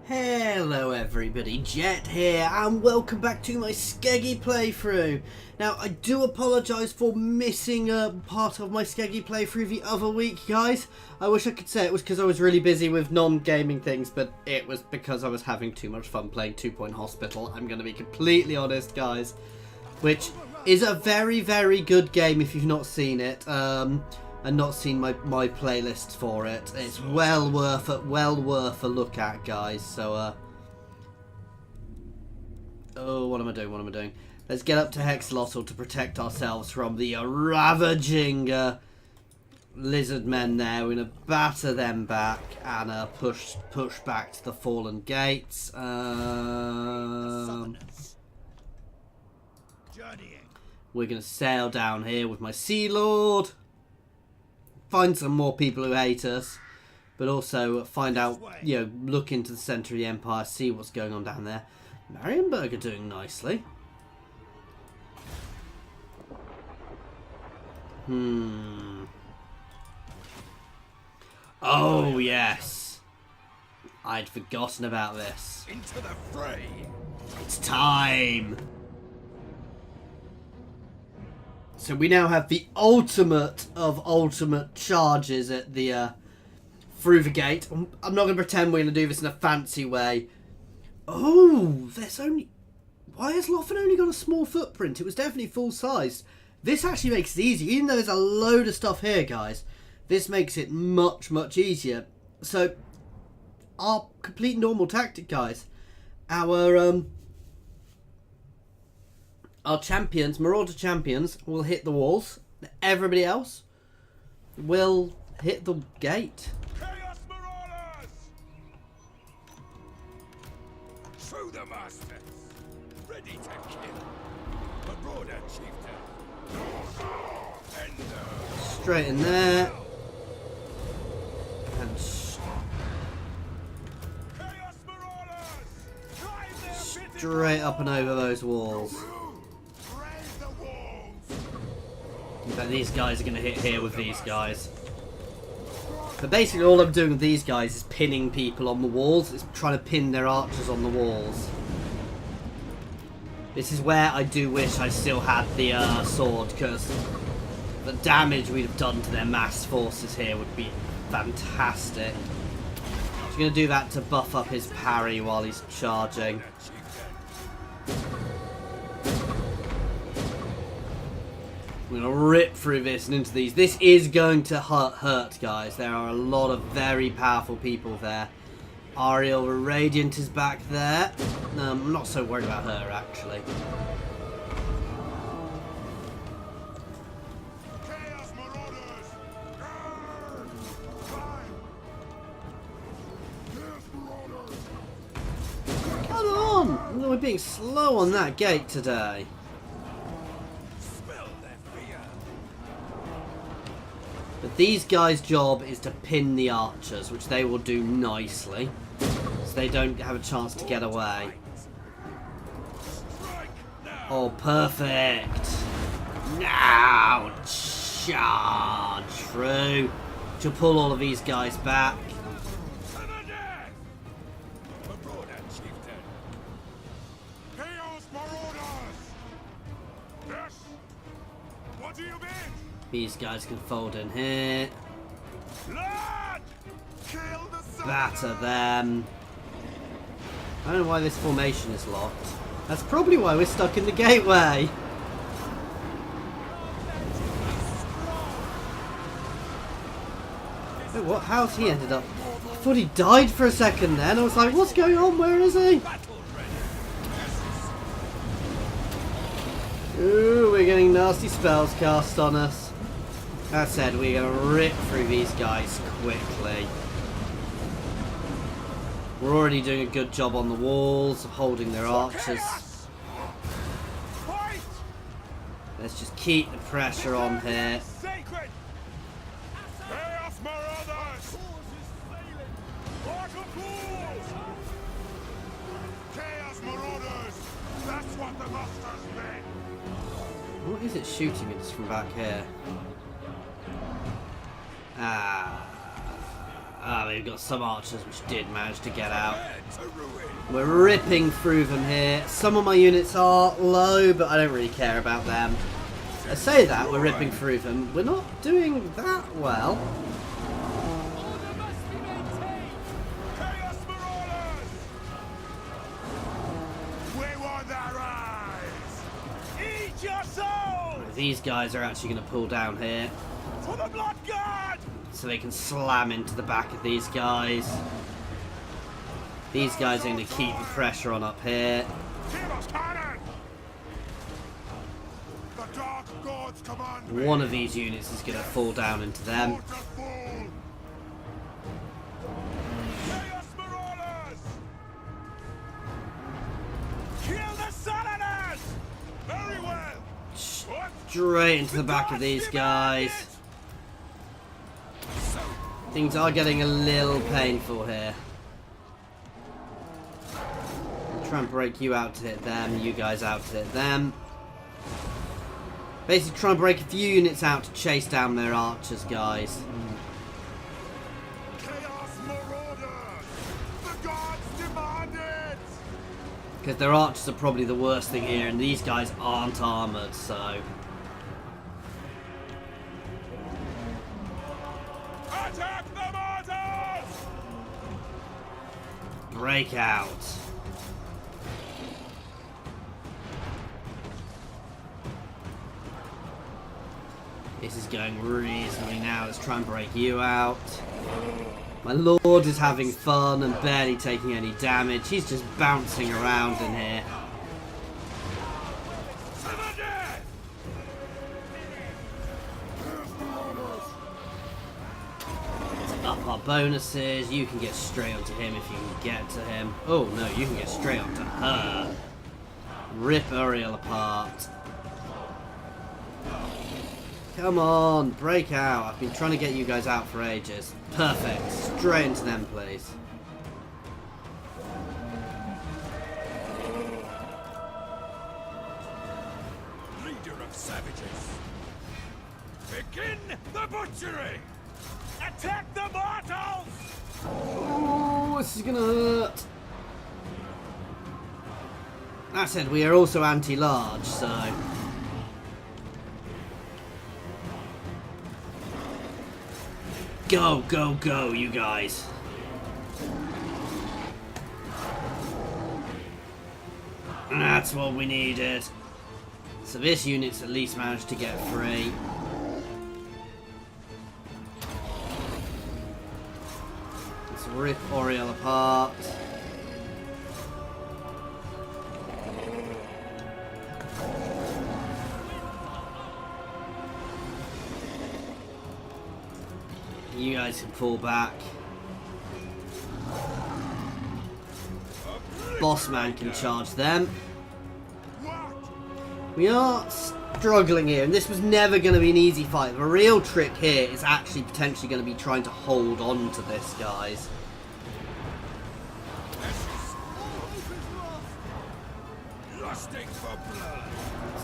Hello everybody, Jet here, and welcome back to my Skeggi playthrough. Now, I do apologise for missing part of my Skeggi playthrough the other week, guys. I wish I could say it was because I was really busy with non-gaming things, but it was because I was having too much fun playing 2 Point Hospital. I'm going to be completely honest, guys. Which is a very, very good game if you've not seen it. And not seen my playlists for it. It's well worth a look at, guys. So oh, what am I doing? Let's get up to Hexlotl to protect ourselves from the ravaging lizard men there. We're gonna batter them back and push back to the fallen gates. We're gonna sail down here with my Sea Lord. Find some more people who hate us, but also find out, look into the centre of the Empire, see what's going on down there. Marienburg are doing nicely. Oh, yes. I'd forgotten about this. Into the fray. It's time. So we now have the ultimate of ultimate charges at the through the gate. I'm not going to pretend we're going to do this in a fancy way. Oh, there's only... Why has Lothern only got a small footprint? It was definitely full size. This actually makes it easy, even though there's a load of stuff here, guys. This makes it much, much easier. So, our complete normal tactic, guys. Our champions, Marauder champions, will hit the walls. Everybody else will hit the gate. Chaos Marauders! Through the masters! Ready to kill. Marauder chieftain. Straight in there. And Chaos Marauders! straight up and over those walls. But these guys are going to hit here with these guys. But basically all I'm doing with these guys is pinning people on the walls. It's trying to pin their archers on the walls. This is where I do wish I still had the sword, because the damage we'd have done to their mass forces here would be fantastic. I'm going to do that to buff up his parry while he's charging. I'm going to rip through this and into these. This is going to hurt, guys. There are a lot of very powerful people there. Ariel Radiant is back there. I'm not so worried about her, actually. Come on! We're being slow on that gate today. But these guys' job is to pin the archers, which they will do nicely, so they don't have a chance to get away. Oh, perfect! Now, charge through to pull all of these guys back. These guys can fold in here. Batter them. I don't know why this formation is locked. That's probably why we're stuck in the gateway. Wait, what? How's he ended up? I thought he died for a second then. I was like, what's going on? Where is he? Ooh, we're getting nasty spells cast on us. That said, we're going to rip through these guys quickly. We're already doing a good job on the walls, holding their archers. Let's just keep the pressure on here. What is it shooting at from back here? Ah, we've got some archers which did manage to get out. To ruin. We're ripping through them here. Some of my units are low, but I don't really care about them. I say that, we're ripping through them. We're not doing that well. Order must be maintained. Chaos Marauders! We want their eyes! Eat your souls! These guys are actually going to pull down here, For the Blood Guard! so they can slam into the back of these guys. These guys are going to keep the pressure on up here. Give us cannon! The Dark Gods command me. One of these units is going to fall down into them. Waterfall! Chaos Marauders! Kill the Southerners! Very well! Straight into the back of these guys. So, Things are getting a little painful here. Try and break you out to hit them, you guys out to hit them. Basically try and break a few units out to chase down their archers, guys. Chaos Marauders! The gods demand it! Because their archers are probably the worst thing here, and these guys aren't armoured, so... Attack the martyrs! Break out. This is going reasonably now. Let's try and break you out. My lord is having fun and barely taking any damage. He's just bouncing around in here. Sebidee! Let's up our bonuses. You can get straight onto him if you can get to him. Oh no, you can get straight onto her. Rip Uriel apart. Come on, break out. I've been trying to get you guys out for ages. Perfect. Straight into them, please. Leader of savages! Begin the butchery! Attack the mortals! Oh, this is gonna hurt. That said, we are also anti-large, so... Go, go, go, you guys. That's what we needed. So this unit's at least managed to get free. Let's rip Uriel apart. You guys can fall back. Boss man can charge them. We are struggling here, and this was never going to be an easy fight. The real trick here is actually potentially going to be trying to hold on to this, guys. Lusting for blood!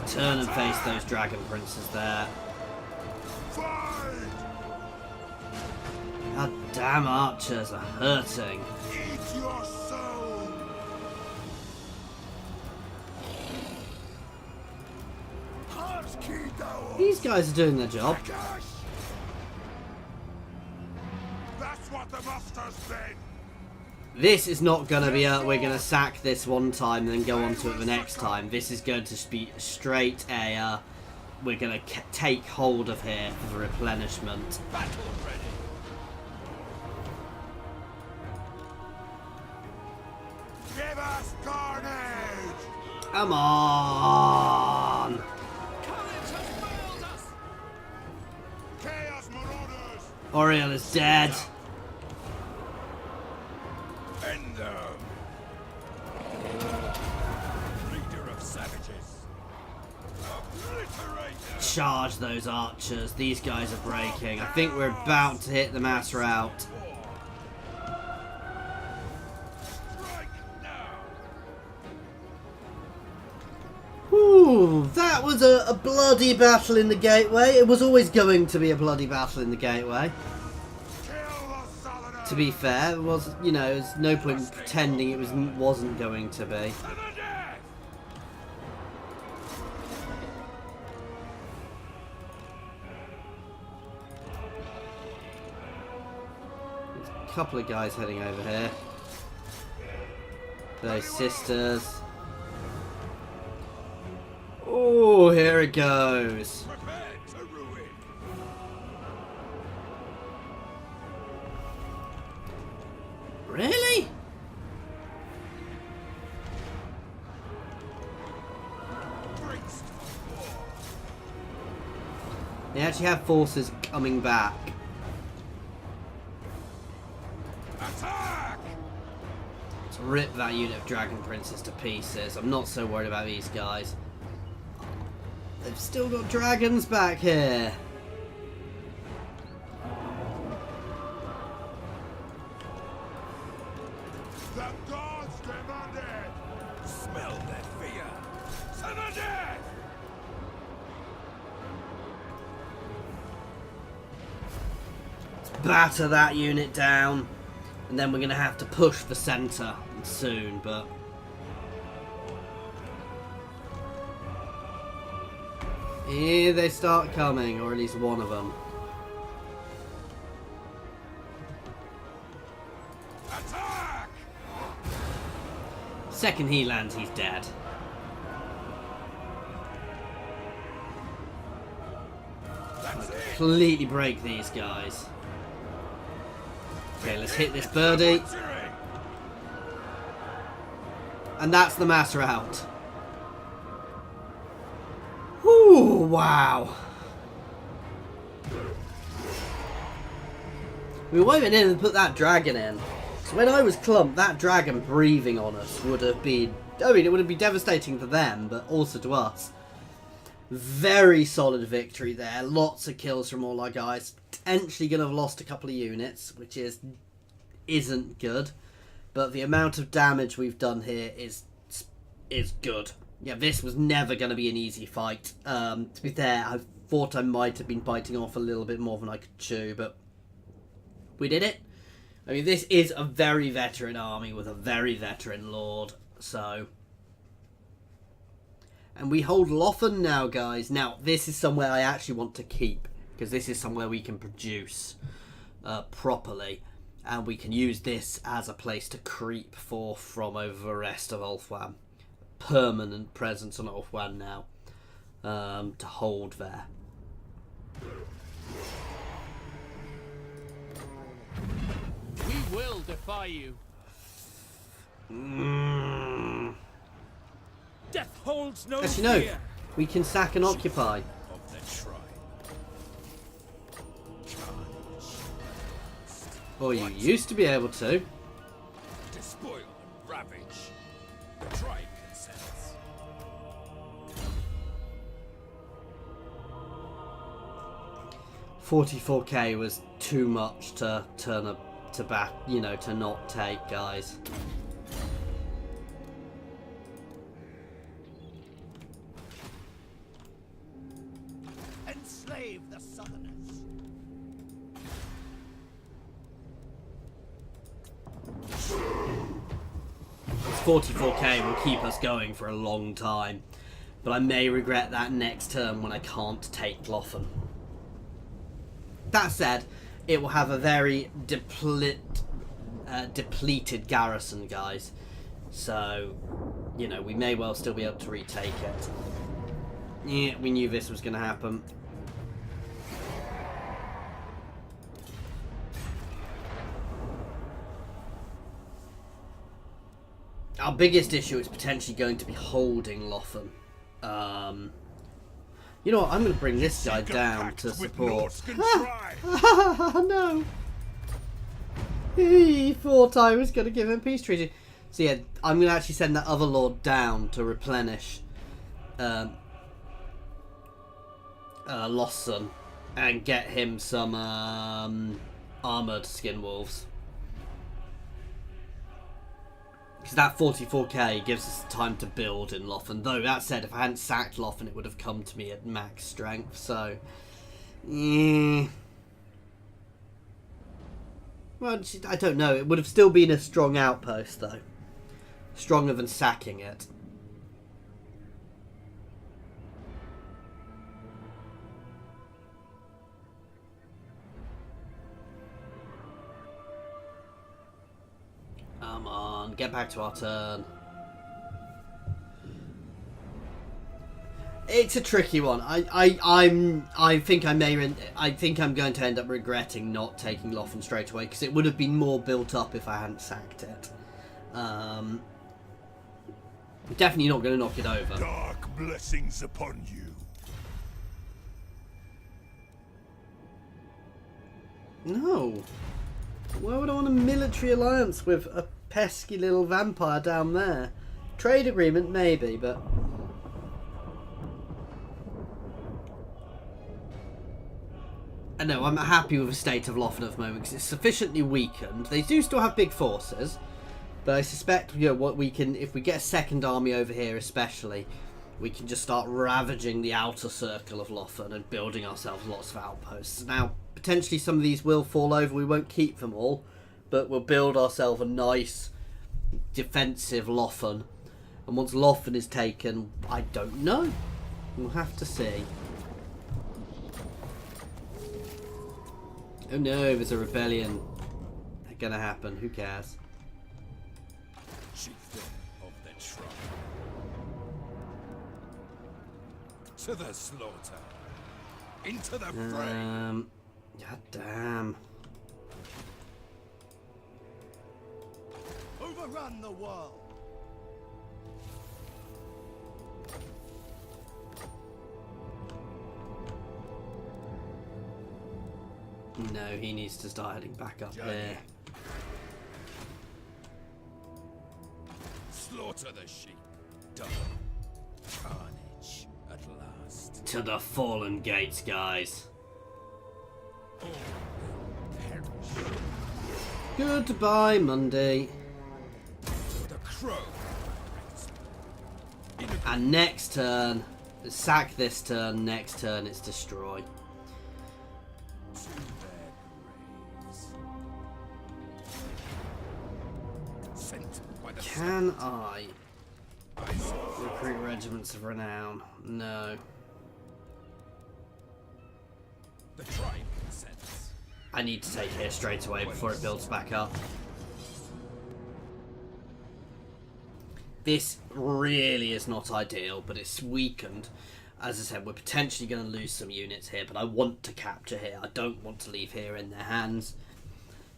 Let's turn and face those dragon princes there. Fight! God damn, archers are hurting. Eat your soul! These guys are doing their job. That's what the master's been! This is not going to be we're going to sack this one time and then go on to it the next time. This is going to be straight a, we're going to take hold of here for the replenishment. Battle ready! Give us carnage! Come on! Courage has failed us! Chaos Marauders! Uriel is dead. End them! Leader of savages! Obliterate them! Charge those archers. These guys are breaking. I think we're about to hit the mass rout. Strike now! Whew, that was a bloody battle in the gateway. It was always going to be a bloody battle in the gateway. Kill the Southerners! to be fair. It was, you know, there's no point in pretending it wasn't going to be. There's a couple of guys heading over here. Those sisters. Oh, here it goes. Really? They actually have forces coming back. Attack! Let's rip that unit of dragon princes to pieces. I'm not so worried about these guys. They've still got dragons back here. The gods demanded! Smell their fear! Sebidee! Let's batter that unit down. And then we're going to have to push the centre soon, but... here they start coming, or at least one of them. Attack! Second he lands, he's dead. That's it! Completely break these guys. Okay, let's hit this birdie. And that's the mass rout. Ooh, wow. We won't even in and put that dragon in. So when I was clumped, that dragon breathing on us would have been... I mean, it would have been devastating for them, but also to us. Very solid victory there. Lots of kills from all our guys. Potentially going to have lost a couple of units, which isn't good. But the amount of damage we've done here is good. Yeah, this was never going to be an easy fight. To be fair, I thought I might have been biting off a little bit more than I could chew, but we did it. I mean, this is a very veteran army with a very veteran lord, so... and we hold Lothern now, guys. Now, this is somewhere I actually want to keep, because this is somewhere we can produce properly, and we can use this as a place to creep forth from over the rest of Ulthuan. Permanent presence on Ulthuan now, to hold there. We will defy you. Death holds no Actually, no. fear! We can sack and occupy. Of the shrine. Or you used to be able to. Despoil and ravage. The tribe consents. 44k was too much to turn up to back, you know, to not take, guys. Enslave the Southerners. 44k will keep us going for a long time, but I may regret that next turn when I can't take Lothern. That said, it will have a very depleted garrison, guys. So, you know, we may well still be able to retake it. Yeah, we knew this was going to happen. Our biggest issue is potentially going to be holding Lothern. You know what? I'm going to bring this guy down to support. No. He thought I was going to give him peace treaty. So yeah, I'm going to actually send that other lord down to replenish Lost Sun and get him some armoured skin wolves. Because that 44k gives us time to build in Lothern. Though, that said, if I hadn't sacked Lothern, it would have come to me at max strength. So, yeah. Well, I don't know. It would have still been a strong outpost, though. Stronger than sacking it. Come on, get back to our turn. It's a tricky one. I think I'm going to end up regretting not taking Lothern straight away, because it would have been more built up if I hadn't sacked it. Definitely not going to knock it over. Dark blessings upon you. No. Why would I want a military alliance with a pesky little vampire down there? Trade agreement, maybe, but... I know, I'm happy with the state of Lothern at the moment because it's sufficiently weakened. They do still have big forces, but I suspect, you know, what we can, if we get a second army over here especially, we can just start ravaging the outer circle of Lothern and building ourselves lots of outposts. Now, potentially some of these will fall over, we won't keep them all, but we'll build ourselves a nice defensive Lothern. And once Lothern is taken, I don't know. We'll have to see. Oh no, there's a rebellion gonna happen. Who cares? Chieftain of the tribe. To the slaughter. Into the fray. God damn. Overrun the world. No, he needs to start heading back up there. Slaughter the sheep. Double carnage at last. To the fallen gates, guys. All perish. Goodbye, Monday. The crow. And next turn, sack this turn, next turn it's destroy. Can I recruit regiments of renown? No. The tribe consents. I need to take here straight away before it builds back up. This really is not ideal, but it's weakened. As I said, we're potentially going to lose some units here, but I want to capture here. I don't want to leave here in their hands.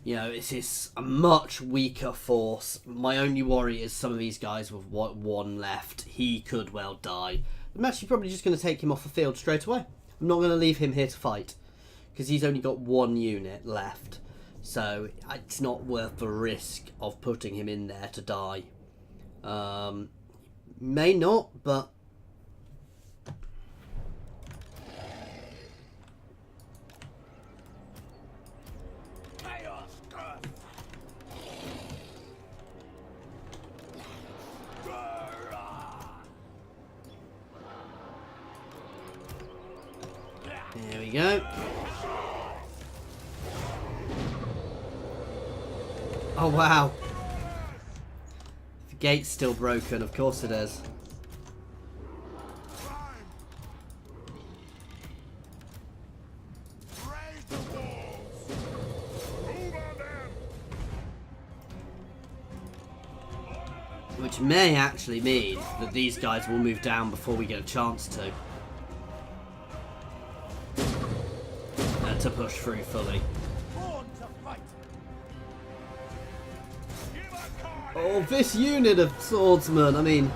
You know, it is a much weaker force. My only worry is some of these guys with one left. He could well die. I'm actually probably just going to take him off the field straight away. I'm not going to leave him here to fight, because he's only got one unit left. So it's not worth the risk of putting him in there to die. May not, but... There we go. Oh wow. The gate's still broken, of course it is. Which may actually mean that these guys will move down before we get a chance to. To push through fully. Oh, this unit of swordsmen, I mean,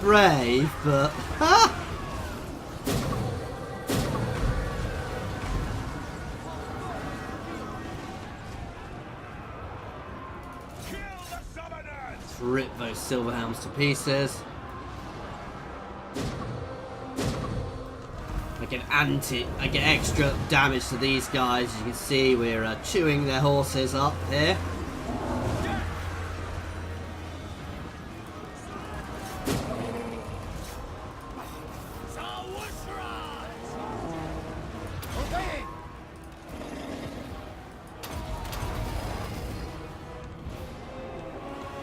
brave, but... Ha! Let's rip those silver helms to pieces. I get extra damage to these guys. As you can see, we're chewing their horses up here.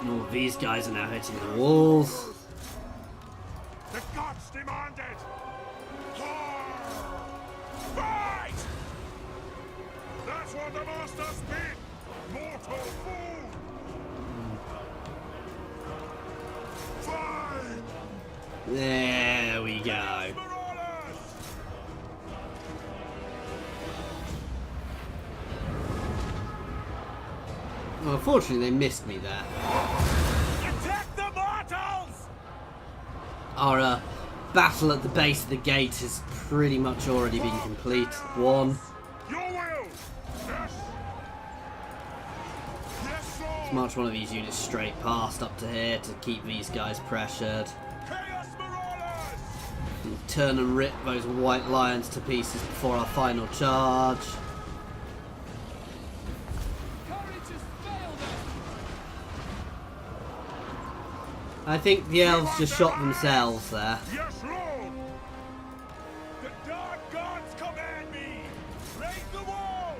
Oh, these guys are now hitting the walls. The gods demand it! Fight! That's what the masters bid! Mortal fool! Fight! There we go. Marauders! Well, unfortunately, they missed me there. Attack the mortals! Our battle at the base of the gate has pretty much already been complete. One. Your will! Yes! Yes, Lord! Let's march one of these units straight past up to here to keep these guys pressured. Chaos Marauders! And turn and rip those white lions to pieces before our final charge. Courage has failed us. I think the elves just shot themselves there. Yes, Lord! The dark gods command me! Raise the walls!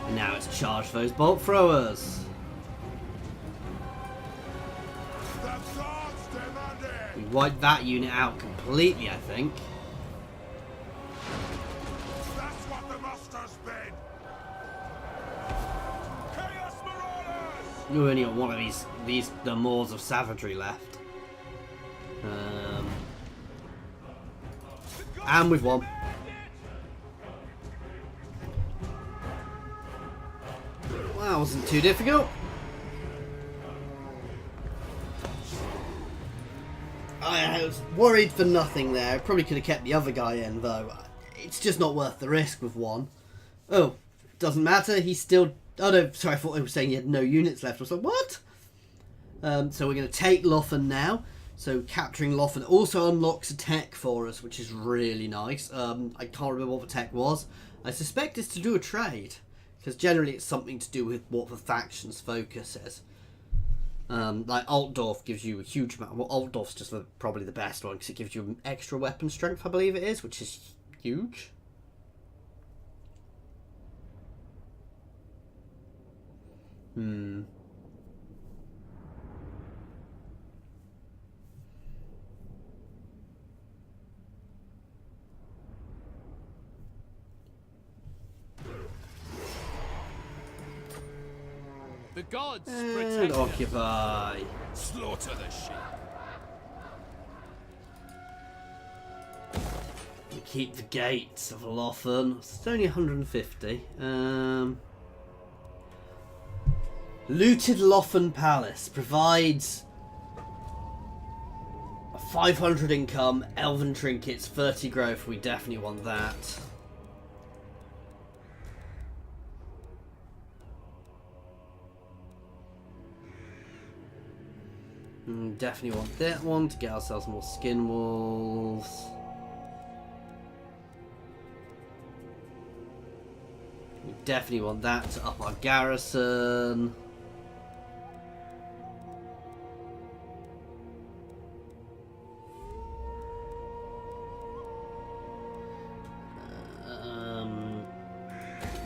And now it's charge those bolt throwers. The gods demand We it! wiped that unit out completely, I think. That's what the masters bid! Chaos Marauders! You only got one of the Moors of Savagery left. And we've won. Well, that wasn't too difficult. I was worried for nothing there. Probably could have kept the other guy in, though. It's just not worth the risk with one. Oh, doesn't matter. He's still... Oh, no, sorry, I thought they were saying he had no units left. I was like, what? So we're going to take Lothern now. So capturing Lothern also unlocks a tech for us, which is really nice. I can't remember what the tech was. I suspect it's to do a trade, because generally it's something to do with what the faction's focus is. Like Altdorf gives you a huge amount. Well, Altdorf's just probably the best one, because it gives you extra weapon strength, I believe it is, which is huge. The gods And protect us. occupy. Slaughter the sheep! We keep the gates of Lothern. It's only 150. Looted Lothern Palace provides a 500 income, elven trinkets, 30 growth. We definitely want that. Definitely want that one to get ourselves more skin wolves. We definitely want that to up our garrison.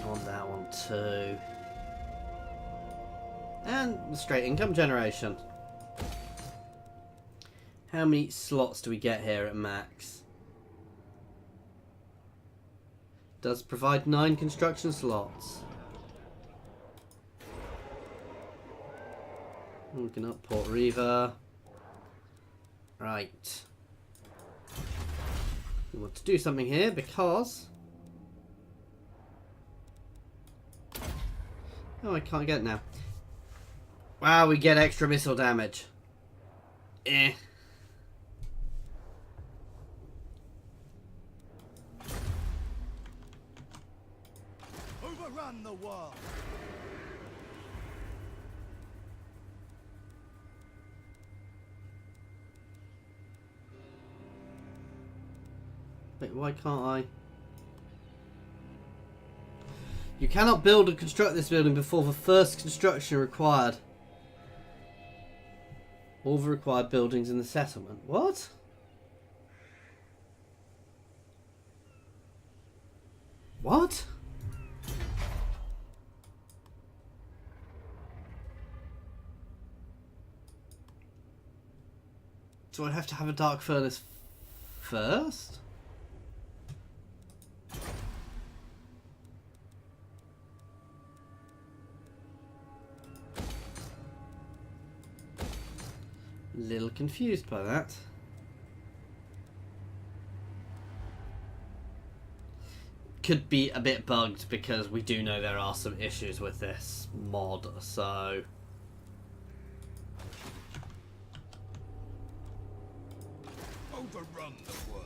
I want that one too. And the straight income generation. How many slots do we get here at max? Does provide 9 construction slots. Looking up Port Riva. Right. We want to do something here because... Oh, I can't get it now. Wow, we get extra missile damage. Eh. Overrun the world! Wait, why can't I? You cannot build and construct this building before the first construction required. All the required buildings in the settlement. What? What? Do I have to have a dark furnace first? Little confused by that. Could be a bit bugged because we do know there are some issues with this mod, so Overrun the world.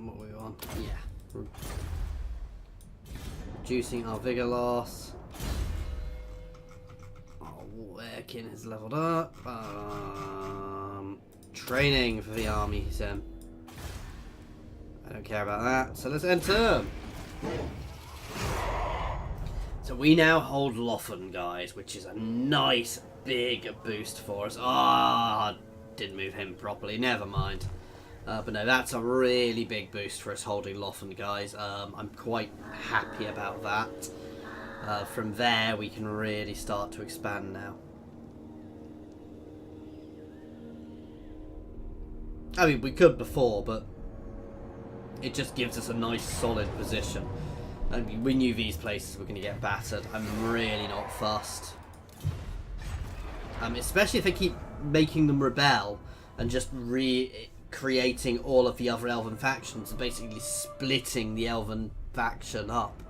what were we on? Yeah. Reducing our vigor loss. Working is leveled up. Training for the army, he's in. I don't care about that, so let's enter. So we now hold Lothern, guys, which is a nice big boost for us. Didn't move him properly, never mind. But no, that's a really big boost for us holding Lothern, guys. I'm quite happy about that. From there, we can really start to expand now. I mean, we could before, but it just gives us a nice solid position. I mean, we knew these places were going to get battered. I'm really not fussed. Especially if they keep making them rebel and just recreating all of the other elven factions and basically splitting the elven faction up.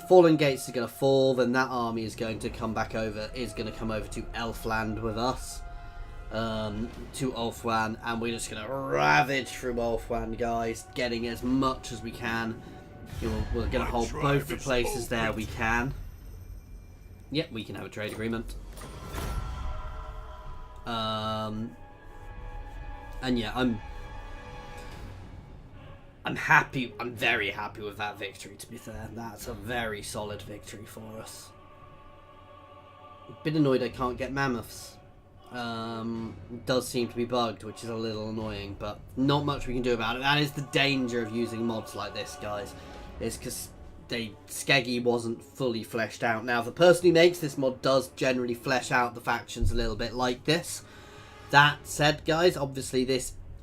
Fallen Gates are going to fall, then that army is going to come back over, is going to come over to Elfland with us. To Ulthuan, and we're just going to ravage through Ulthuan, guys, getting as much as we can. We're going to hold both the places there we can. Yep, we can have a trade agreement. And yeah, I'm happy. I'm very happy with that victory, to be fair. That's a very solid victory for us. A bit annoyed I can't get mammoths. Does seem to be bugged, which is a little annoying, but not much we can do about it. That is the danger of using mods like this, guys, is because Skeggi wasn't fully fleshed out. Now, the person who makes this mod does generally flesh out the factions a little bit like this. That said, guys, obviously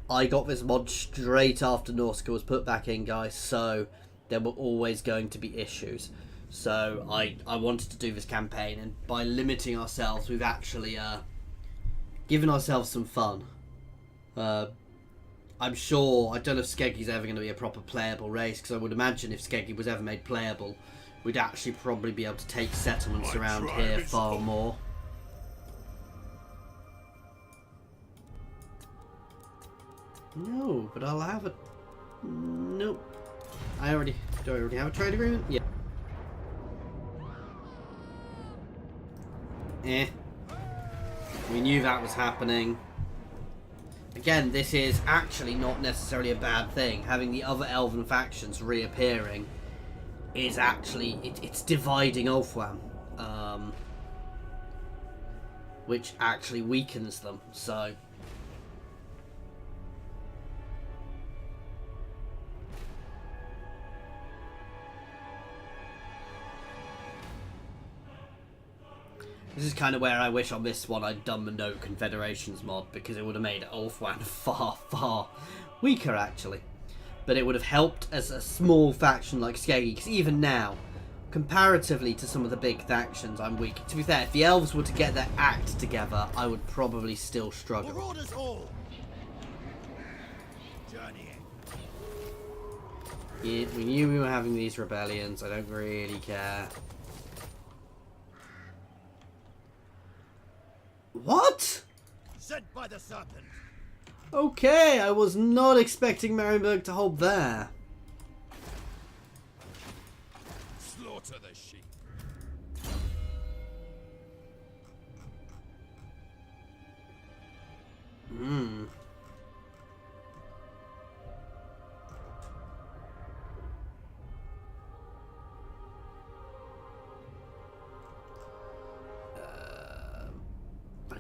I got this mod straight after Norsca was put back in, guys, so there were always going to be issues. So I wanted to do this campaign, and by limiting ourselves, we've actually given ourselves some fun. I'm sure, I don't know if Skeggi's ever going to be a proper playable race, because I would imagine if Skeggi was ever made playable, we'd actually probably be able to take settlements around here far more. No, but I'll have a... Nope. Do I already have a trade agreement? Yeah. We knew that was happening. Again, this is actually not necessarily a bad thing. Having the other elven factions reappearing is actually... It's dividing Ulthuan. Which actually weakens them, so... This is kind of where I wish on this one I'd done the No Confederations mod, because it would have made Ulthuan far, far weaker, actually. But it would have helped as a small faction like Skeggi, because even now, comparatively to some of the big factions, I'm weak. To be fair, if the elves were to get their act together, I would probably still struggle. Yeah, we knew we were having these rebellions, I don't really care. What? Sent by the serpent. Okay, I was not expecting Marienburg to hold there. Slaughter the sheep.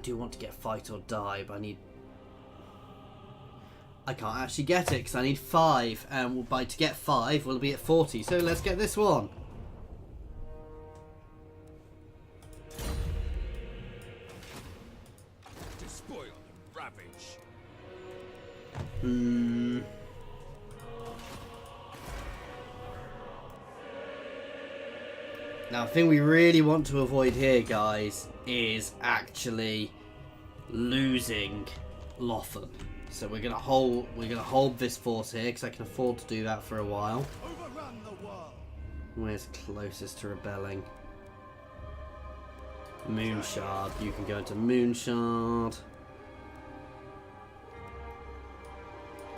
do want to get fight or die, but I can't actually get it because I need 5, and to get 5 we'll be at 40. So let's get this one. Despoil and ravage. Now, the thing we really want to avoid here, guys, is actually losing Lothern. So we're gonna hold this force here because I can afford to do that for a while. Overrun the world. Where's closest to rebelling? Moonshard. You can go into Moonshard.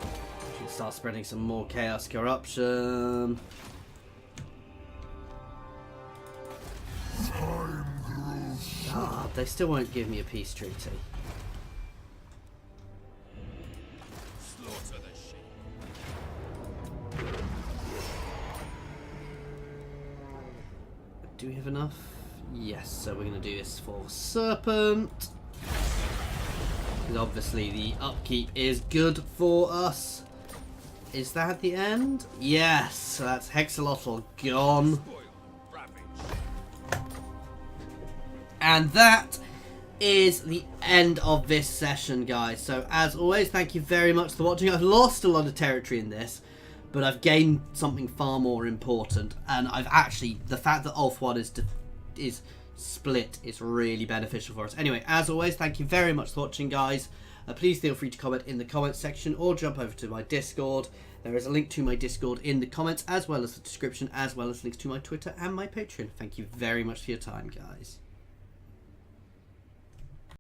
You can start spreading some more chaos corruption. Ah, they still won't give me a peace treaty. Slaughter the sheep. Do we have enough? Yes, so we're going to do this for Serpent. Because obviously the upkeep is good for us. Is that the end? Yes, so that's Hexalotl gone. Spoil and ravage. And that is the end of this session, guys. So as always, thank you very much for watching. I've lost a lot of territory in this, but I've gained something far more important. And I've actually, the fact that Ulf1 is split is really beneficial for us. Anyway, as always, thank you very much for watching, guys. Please feel free to comment in the comments section or jump over to my Discord. There is a link to my Discord in the comments, as well as the description, as well as links to my Twitter and my Patreon. Thank you very much for your time, guys.